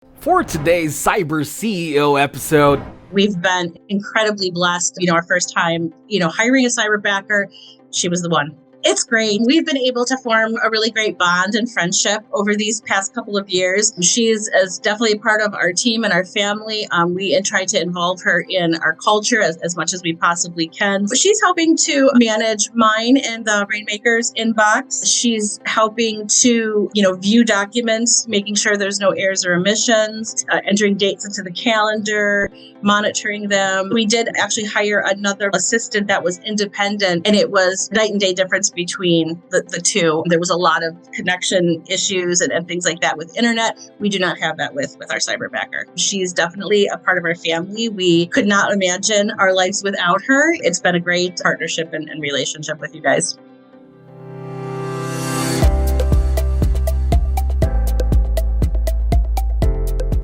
For today's Cyber CEO episode, we've been incredibly blessed. Our first time, hiring a cyberbacker, she was the one. It's great. We've been able to form a really great bond and friendship over these past couple of years. She's definitely a part of our team and our family. We try to involve her in our culture as much as we possibly can. But she's helping to manage mine and the Rainmaker's inbox. She's helping to, view documents, making sure there's no errors or omissions, entering dates into the calendar, monitoring them. We did actually hire another assistant that was independent, and it was night and day difference between the two. There was a lot of connection issues and things like that with internet. We do not have that with our cyberbacker. She's definitely a part of our family. We could not imagine our lives without her. It's been a great partnership and relationship with you guys.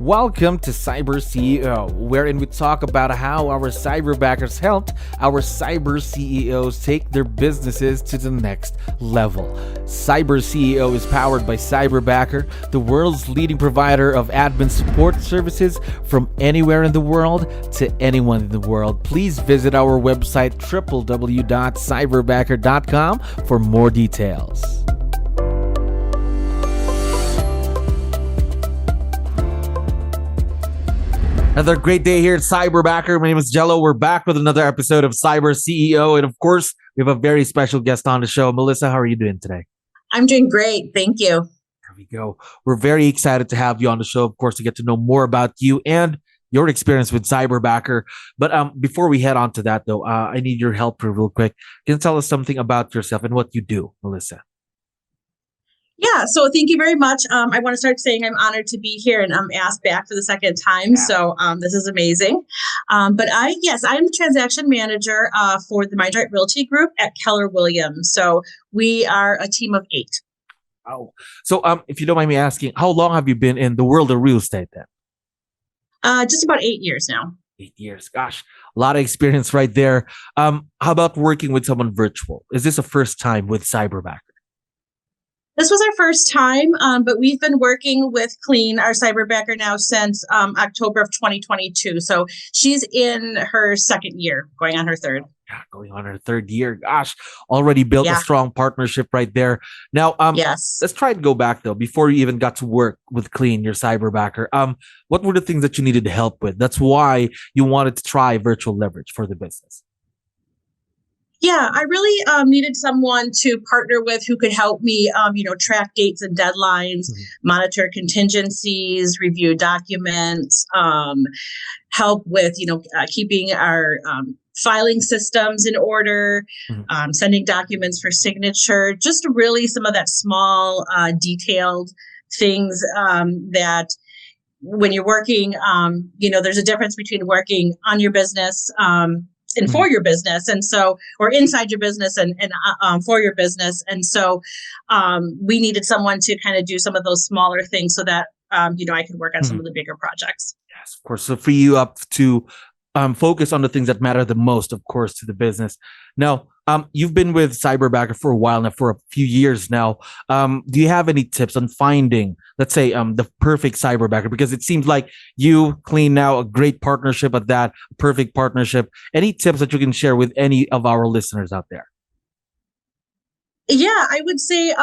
welcome to Cyber CEO, wherein we talk about how our cyberbackers helped our cyber CEOs take their businesses to the next level. Cyber CEO is powered by Cyberbacker, the world's leading provider of admin support services from anywhere in the world to anyone in the world. Please visit our website www.cyberbacker.com for more details. Another great day here at Cyberbacker. My name is Jello. We're back with another episode of Cyber CEO. And of course, we have a very special guest on the show. Melissa, how are you doing today? I'm doing great. Thank you. There we go. We're very excited to have you on the show, of course, to get to know more about you and your experience with Cyberbacker. But before we head on to that, though, I need your help real quick. Can you tell us something about yourself and what you do, Melissa? Yeah, so thank you very much. I want to start saying I'm honored to be here and I'm asked back for the second time. Yeah. So this is amazing. I'm the transaction manager for the Mindright Realty Group at Keller Williams. So we are a team of 8. Oh, so if you don't mind me asking, how long have you been in the world of real estate then? Just about 8 years now. 8 years. Gosh, a lot of experience right there. How about working with someone virtual? Is this a first time with Cyberbacker? This was our first time, but we've been working with 𝗙cie, our cyberbacker, now since October of 2022. So she's in her second year, going on her third. Yeah, going on her third year. Gosh, already built a strong partnership right there. Now, yes. Let's try and go back though. Before you even got to work with 𝗙cie, your cyberbacker, what were the things that you needed help with? That's why you wanted to try virtual leverage for the business. Yeah, I really needed someone to partner with who could help me, track dates and deadlines, monitor contingencies, review documents, help with, keeping our filing systems in order, sending documents for signature, just really some of that small, detailed things that when you're working, there's a difference between working on your business and for your business, and so, or inside your business and for your business, and so we needed someone to kind of do some of those smaller things so that I could work on some of the bigger projects. Yes, of course. So free you up to focus on the things that matter the most, of course, to the business. Now, you've been with Cyberbacker for a while now, for a few years now. Do you have any tips on finding, let's say, the perfect Cyberbacker? Because it seems like you, 𝗙cie, now a great partnership at that, perfect partnership. Any tips that you can share with any of our listeners out there? Yeah, I would say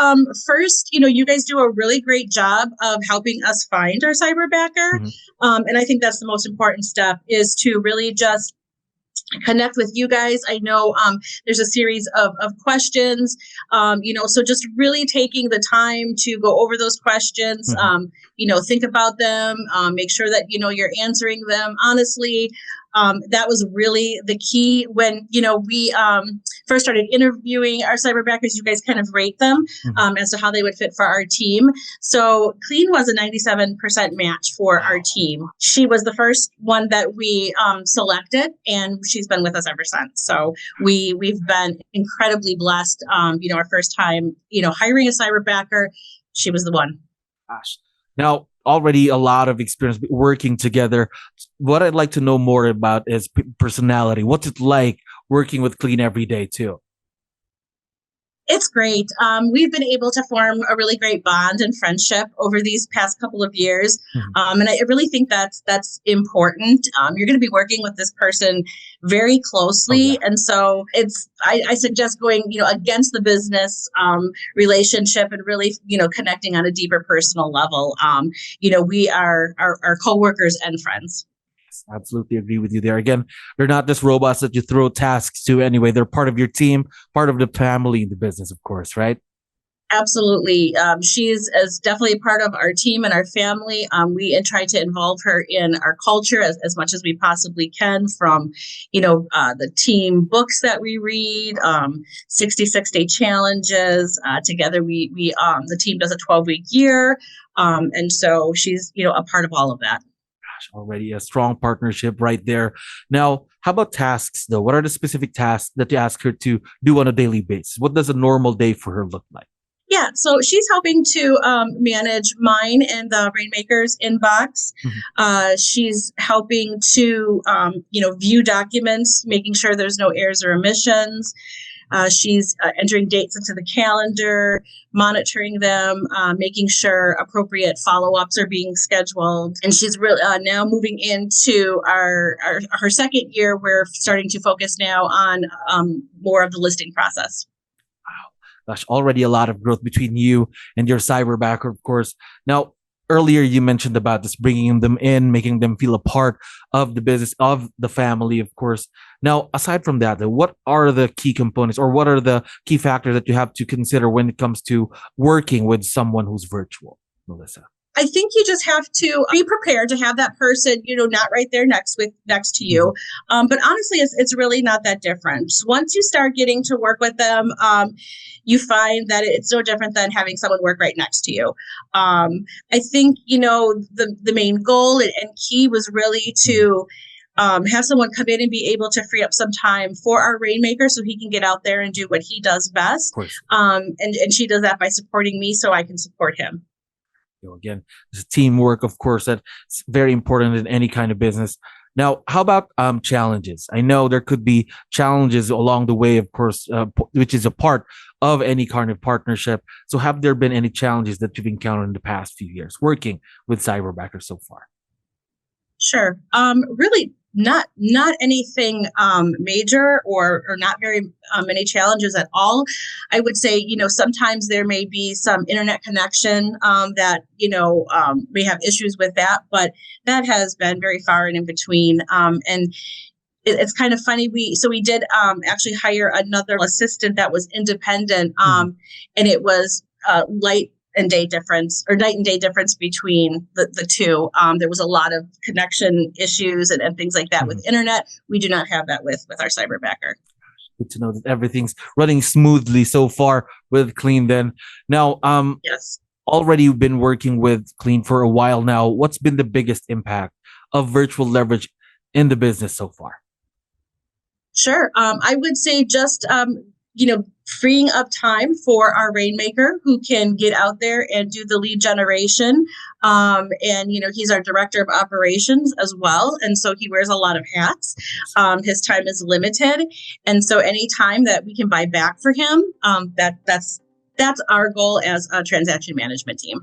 first, you guys do a really great job of helping us find our cyberbacker. And I think that's the most important step, is to really just connect with you guys. I know there's a series of questions, so just really taking the time to go over those questions, think about them, make sure that, you're answering them honestly. That was really the key when, we first started interviewing our cyberbackers. You guys kind of rate them as to how they would fit for our team. So 𝗙cie was a 97% match for our team. She was the first one that we selected, and she's been with us ever since. So we've been incredibly blessed. Our first time, hiring a cyberbacker, she was the one. Gosh. Now, already a lot of experience working together. What I'd like to know more about is personality. What's it like working with 𝗙cie every day too? It's great. We've been able to form a really great bond and friendship over these past couple of years. And I really think that's important. You're going to be working with this person very closely. And so I suggest going, against the business relationship and really, connecting on a deeper personal level. We are our coworkers and friends. Absolutely agree with you there. Again, they're not just robots that you throw tasks to anyway. They're part of your team, part of the family in the business, of course, right? Absolutely. She's definitely part of our team and our family. We try to involve her in our culture as much as we possibly can, from, the team books that we read, 66-day challenges. Together, the team does a 12-week year. And so she's, a part of all of that. Already a strong partnership right there. Now, how about tasks though? What are the specific tasks that you ask her to do on a daily basis? What does a normal day for her look like? Yeah, so she's helping to manage mine and the Rainmaker's inbox. She's helping to, view documents, making sure there's no errors or omissions. She's entering dates into the calendar, monitoring them, making sure appropriate follow-ups are being scheduled. And she's really now moving into her second year. We're starting to focus now on more of the listing process. Wow, gosh, already a lot of growth between you and your Cyberbacker, of course. Now, earlier you mentioned about this, bringing them in, making them feel a part of the business, of the family, of course. Now, aside from that, what are the key components or what are the key factors that you have to consider when it comes to working with someone who's virtual, Melissa? I think you just have to be prepared to have that person, not right there next to you. But honestly, it's really not that different. Once you start getting to work with them, you find that it's no different than having someone work right next to you. I think, the main goal and key was really to have someone come in and be able to free up some time for our Rainmaker so he can get out there and do what he does best. And she does that by supporting me so I can support him. Again, it's teamwork, of course, that's very important in any kind of business. Now, how about challenges? I know there could be challenges along the way, of course, which is a part of any kind of partnership. So have there been any challenges that you've encountered in the past few years working with Cyberbacker so far? Sure. Really not anything major or not very many challenges at all. I would say, sometimes there may be some internet connection that, may have issues with that, but that has been very far and in between. And it's kind of funny. We did actually hire another assistant that was independent, and it was night and day difference between the two. There was a lot of connection issues and things like that with internet. We do not have that with our Cyberbacker. Good to know that everything's running smoothly so far with Clean then. Now, yes. Already you've been working with Clean for a while now. What's been the biggest impact of virtual leverage in the business so far? Sure. I would say just, freeing up time for our Rainmaker, who can get out there and do the lead generation. And, he's our director of operations as well. And so he wears a lot of hats. His time is limited. And so any time that we can buy back for him, that's our goal as a transaction management team.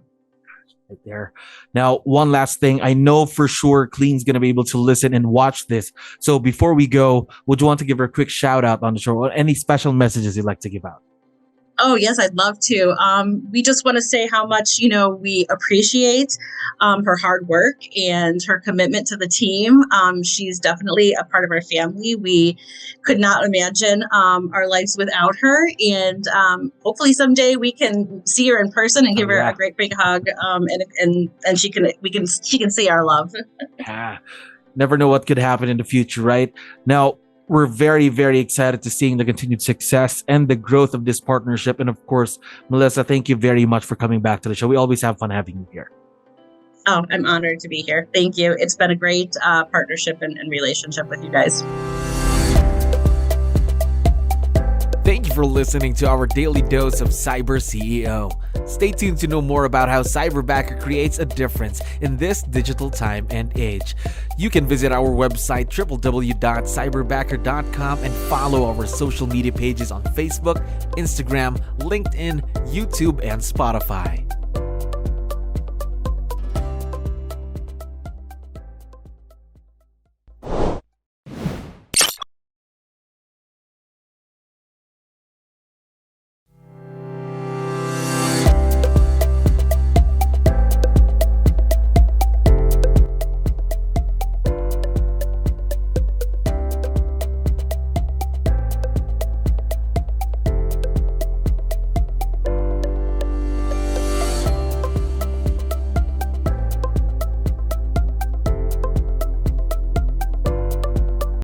Right there. Now, one last thing. I know for sure Clean's going to be able to listen and watch this. So before we go, would you want to give her a quick shout out on the show or any special messages you'd like to give out? Oh, yes, I'd love to. We just want to say how much, we appreciate her hard work and her commitment to the team. She's definitely a part of our family. We could not imagine our lives without her. And hopefully someday we can see her in person and give her a great big hug. And she can see our love. Never know what could happen in the future, right? Now, we're very, very excited to seeing the continued success and the growth of this partnership. And of course, Melissa, thank you very much for coming back to the show. We always have fun having you here. Oh, I'm honored to be here. Thank you. It's been a great partnership and relationship with you guys. Thank you for for listening to our daily dose of Cyber CEO. Stay tuned to know more about how Cyberbacker creates a difference in this digital time and age. You can visit our website www.cyberbacker.com and follow our social media pages on Facebook, Instagram, LinkedIn, YouTube, and Spotify.